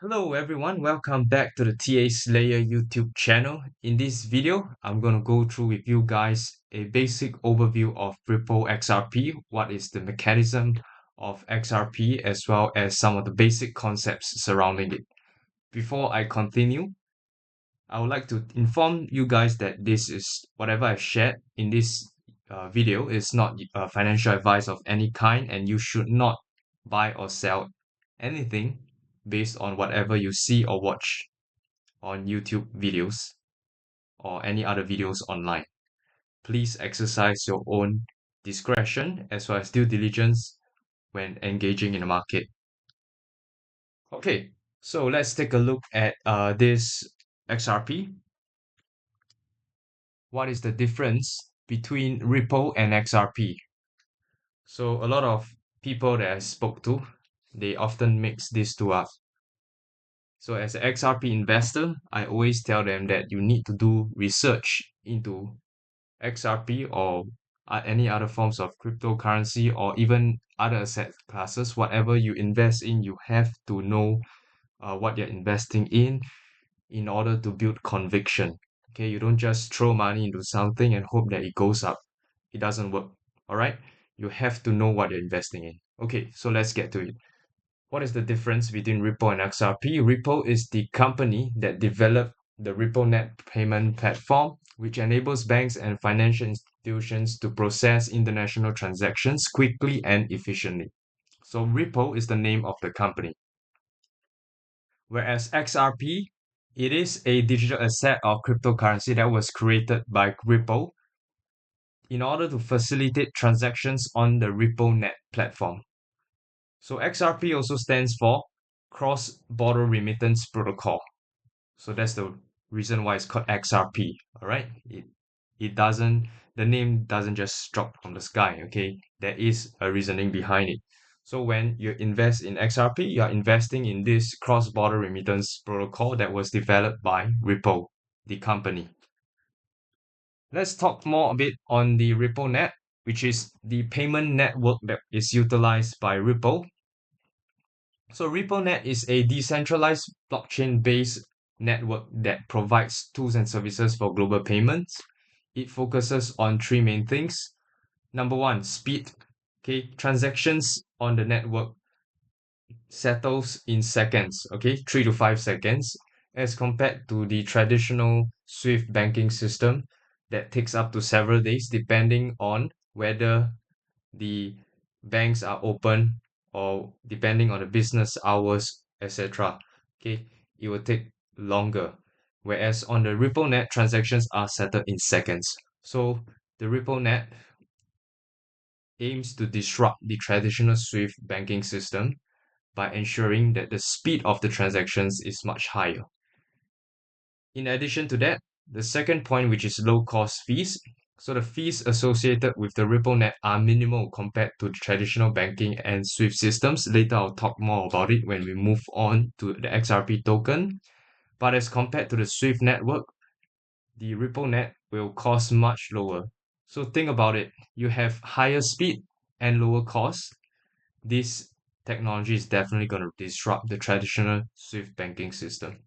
Hello everyone, welcome back to the TA Slayer YouTube channel. In this video, I'm going to go through with you guys a basic overview of Ripple XRP, what is the mechanism of XRP, as well as some of the basic concepts surrounding it. Before I continue, I would like to inform you guys that this is whatever I've shared in this video is not financial advice of any kind, and you should not buy or sell anything based on whatever you see or watch on YouTube videos or any other videos online. Please exercise your own discretion as well as due diligence when engaging in the market. Okay, so let's take a look at this XRP. What is the difference between Ripple and XRP? So a lot of people that I spoke to, they often mix these two up. So as an XRP investor, I always tell them that you need to do research into XRP or any other forms of cryptocurrency or even other asset classes. Whatever you invest in, you have to know what you're investing in order to build conviction. Okay, you don't just throw money into something and hope that it goes up. It doesn't work. All right, you have to know what you're investing in. Okay, so let's get to it. What is the difference between Ripple and XRP? Ripple is the company that developed the RippleNet payment platform, which enables banks and financial institutions to process international transactions quickly and efficiently. So Ripple is the name of the company. Whereas XRP, it is a digital asset or cryptocurrency that was created by Ripple in order to facilitate transactions on the RippleNet platform. So XRP also stands for Cross-Border Remittance Protocol. So that's the reason why it's called XRP. All right. It doesn't the name doesn't just drop from the sky. Okay, there is a reasoning behind it. So when you invest in XRP, you are investing in this cross-border remittance protocol that was developed by Ripple, the company. Let's talk more a bit on the RippleNet, which is the payment network that is utilized by Ripple. So RippleNet is a decentralized blockchain-based network that provides tools and services for global payments. It focuses on three main things. Number one, speed. Okay, transactions on the network settles in seconds, okay, 3 to 5 seconds, as compared to the traditional Swift banking system that takes up to several days, depending on whether the banks are open or depending on the business hours, etc. Okay, it will take longer. Whereas on the RippleNet, transactions are settled in seconds. So the RippleNet aims to disrupt the traditional Swift banking system by ensuring that the speed of the transactions is much higher. In addition to that, the second point, which is low cost fees. So the fees associated with the RippleNet are minimal compared to traditional banking and Swift systems. Later, I'll talk more about it when we move on to the XRP token. But as compared to the Swift network, the RippleNet will cost much lower. So think about it. You have higher speed and lower cost. This technology is definitely going to disrupt the traditional Swift banking system.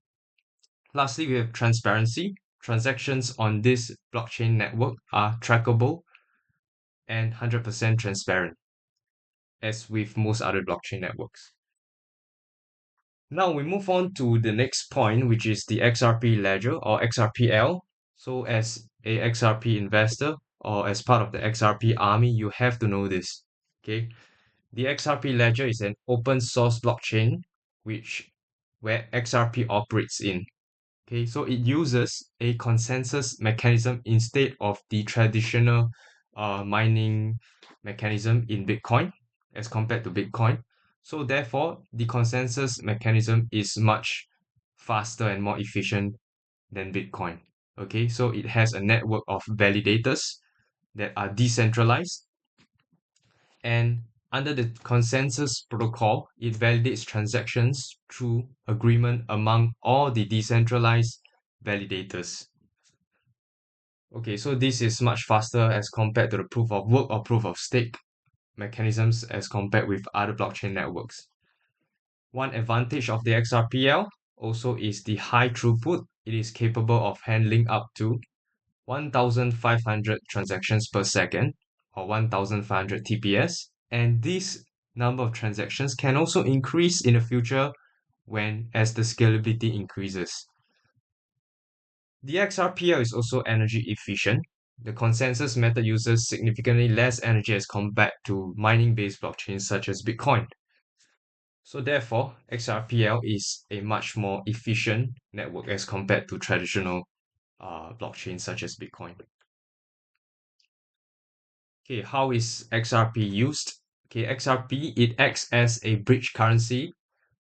Lastly, we have transparency. Transactions on this blockchain network are trackable and 100% transparent, as with most other blockchain networks. Now we move on to the next point, which is the XRP ledger or XRPL. So as a XRP investor or as part of the XRP army, you have to know this. Okay. The XRP ledger is an open source blockchain which where XRP operates in. Okay, so it uses a consensus mechanism instead of the traditional mining mechanism in Bitcoin as compared to Bitcoin. So therefore, the consensus mechanism is much faster and more efficient than Bitcoin. Okay, so it has a network of validators that are decentralized, and under the consensus protocol, it validates transactions through agreement among all the decentralized validators. Okay, so this is much faster as compared to the proof of work or proof of stake mechanisms as compared with other blockchain networks. One advantage of the XRPL also is the high throughput. It is capable of handling up to 1,500 transactions per second or 1,500 TPS. And this number of transactions can also increase in the future when as the scalability increases. The XRPL is also energy efficient. The consensus method uses significantly less energy as compared to mining-based blockchains such as Bitcoin. So therefore, XRPL is a much more efficient network as compared to traditional blockchains such as Bitcoin. Okay, how is XRP used? Okay, XRP, it acts as a bridge currency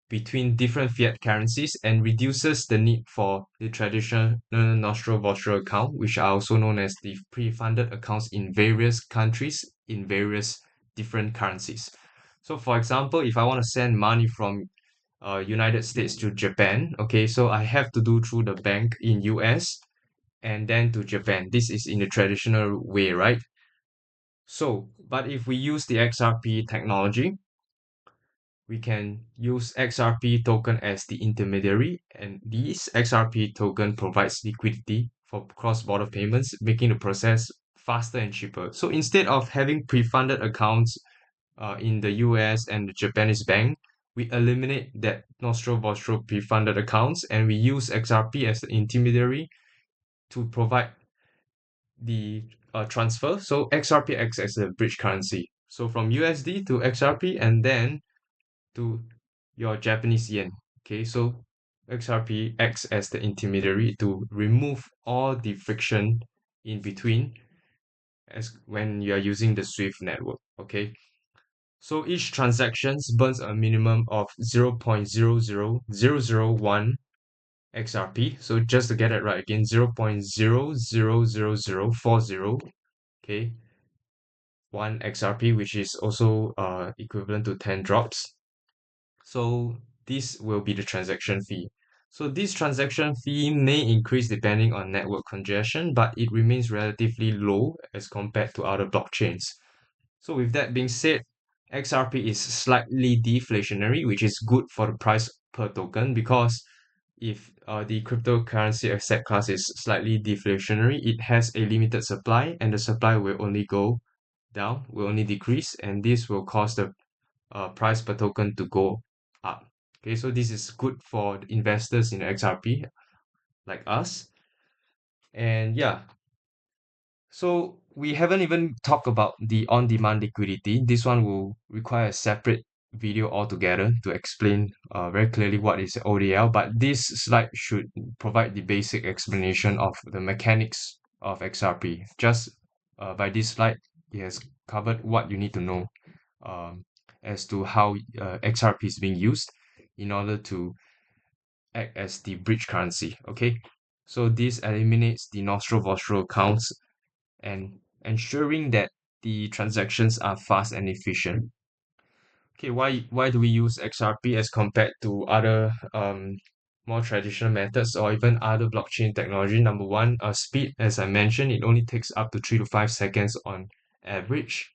between different fiat currencies and reduces the need for the traditional nostril account, which are also known as the pre-funded accounts in various countries in various different currencies. So for example, if I want to send money from United States to Japan, okay, so I have to do through the bank in US and then to Japan. This is in the traditional way, right? So, but if we use the XRP technology, we can use XRP token as the intermediary, and this XRP token provides liquidity for cross-border payments, making the process faster and cheaper. So instead of having pre-funded accounts in the US and the Japanese bank, we eliminate that nostro pre-funded accounts and we use XRP as the intermediary to provide the transfer. So XRP acts as a bridge currency. So from USD to XRP and then to your Japanese yen. Okay, so XRP acts as the intermediary to remove all the friction in between as when you are using the Swift network. Okay, so each transaction burns a minimum of 0.00001 XRP. So just to get it right again, 0.0000040, okay, 1 XRP, which is also equivalent to 10 drops. So this will be the transaction fee. So this transaction fee may increase depending on network congestion, but it remains relatively low as compared to other blockchains. So with that being said, XRP is slightly deflationary, which is good for the price per token because if the cryptocurrency asset class is slightly deflationary, it has a limited supply and the supply will only go down, will only decrease, and this will cause the price per token to go up. Okay, so this is good for investors in XRP like us. And yeah, so we haven't even talked about the on-demand liquidity. This one will require a separate video altogether to explain very clearly what is ODL, but this slide should provide the basic explanation of the mechanics of XRP. Just by this slide, it has covered what you need to know um, as to how XRP is being used in order to act as the bridge currency. Okay, so this eliminates the nostril accounts and ensuring that the transactions are fast and efficient. Okay, why do we use XRP as compared to other more traditional methods or even other blockchain technology? Number one, speed. As I mentioned, it only takes up to 3 to 5 seconds on average.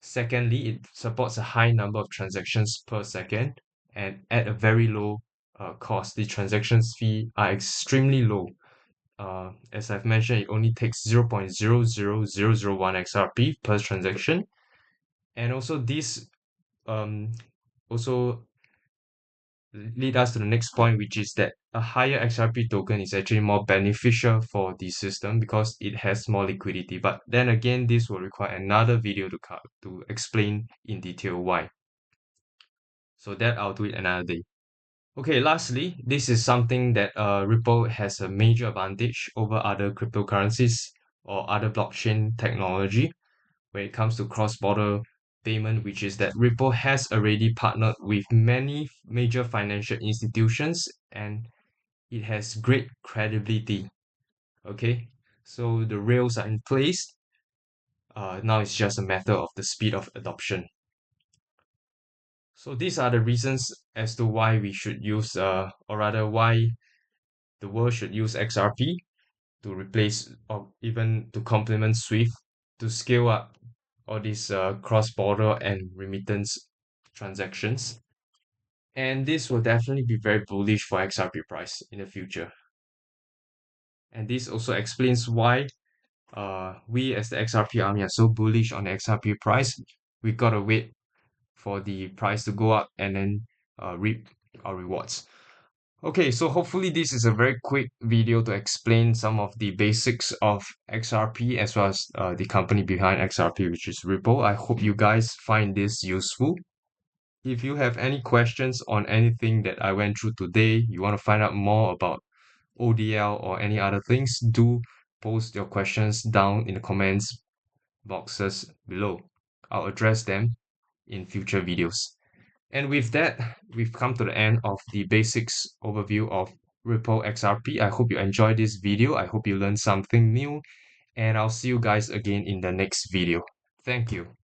Secondly, it supports a high number of transactions per second and at a very low cost. The transactions fee are extremely low. As I've mentioned, it only takes 0.00001 XRP per transaction. And also this um, also lead us to the next point, which is that a higher XRP token is actually more beneficial for the system because it has more liquidity. But then again, this will require another video to explain in detail why. So that I'll do it another day. Okay, lastly, this is something that Ripple has a major advantage over other cryptocurrencies or other blockchain technology when it comes to cross-border payment, which is that Ripple has already partnered with many major financial institutions and it has great credibility. Okay, so the rails are in place. Now it's just a matter of the speed of adoption. So these are the reasons as to why we should use, or rather, why the world should use XRP to replace or even to complement Swift to scale up all these cross-border and remittance transactions. And this will definitely be very bullish for XRP price in the future. And this also explains why we as the XRP army are so bullish on the XRP price. We gotta wait for the price to go up and then reap our rewards. Okay, so hopefully this is a very quick video to explain some of the basics of XRP as well as the company behind XRP, which is Ripple. I hope you guys find this useful. If you have any questions on anything that I went through today, you want to find out more about ODL or any other things, do post your questions down in the comments boxes below. I'll address them in future videos. And with that, we've come to the end of the basics overview of Ripple XRP. I hope you enjoyed this video. I hope you learned something new, and I'll see you guys again in the next video. Thank you.